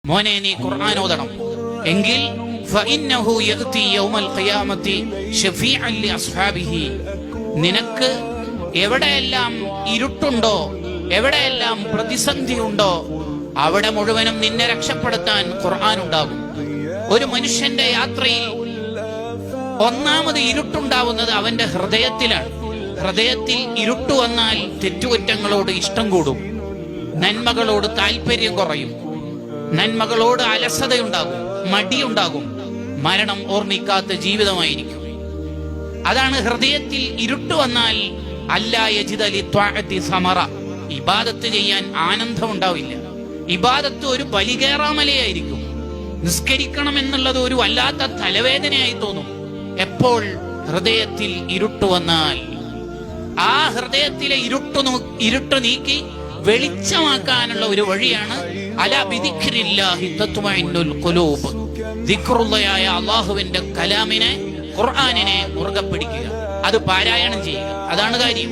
മോനെ, നീ ഖുർആൻ ഓതണം. എങ്കിൽ ഫഇന്നഹു യഅതി യൗമൽ ഖിയാമത്തി ശഫീഅൻ ലിഅസ്ഹാബിഹി. നിനക്ക് എവിടെയെല്ലാം ഇരുട്ടുണ്ടോ, എവിടെയെല്ലാം പ്രതിസന്ധി ഉണ്ടോ, അവിടെ മുഴുവനും നിന്നെ രക്ഷപ്പെടുത്താൻ ഖുർആൻ ഉണ്ടാകും. ഒരു മനുഷ്യന്റെ യാത്രയിൽ ഒന്നാമത് ഇരുട്ടുണ്ടാവുന്നത് അവന്റെ ഹൃദയത്തിലാണ്. ഹൃദയത്തിൽ ഇരുട്ട് വന്നാൽ തെറ്റുകുറ്റങ്ങളോട് ഇഷ്ടം കൂടും, നന്മകളോട് താല്പര്യം കുറയും, നന്മകളോട് അലസതയുണ്ടാകും, മടിയുണ്ടാകും, മരണം ഓർമ്മിക്കാത്ത ജീവിതമായിരിക്കും. അതാണ് ഹൃദയത്തിൽ ഇരുട്ട് വന്നാൽ അല്ലാ യജിദ ലിത്വാഅത്തി സമറ. ഇബാദത്ത് ചെയ്യാൻ ആനന്ദം ഉണ്ടാവില്ല. ഇബാദത്ത് ഒരു ബലികേറാമലയായിരിക്കും. നിസ്കരിക്കണം എന്നുള്ളത് ഒരു വല്ലാത്ത തലവേദനയായി തോന്നും. എപ്പോൾ ഹൃദയത്തിൽ ഇരുട്ട് വന്നാൽ ആ ഹൃദയത്തിലെ ഇരുട്ട് നീക്കി വെളിച്ചമാക്കാനുള്ള ഒരു വഴിയാണ് അലാ ബിദിക്രില്ലാഹി തത്മഇന്നുൽ ഖുലൂബ്. ദിക്റുള്ളയായ അല്ലാഹുവിന്റെ കലാമിനെ, ഖുർആനിനെ മുറുകെ പിടിക്കുക, അത് പാരായണം ചെയ്യുക. അതാണ് കാര്യം.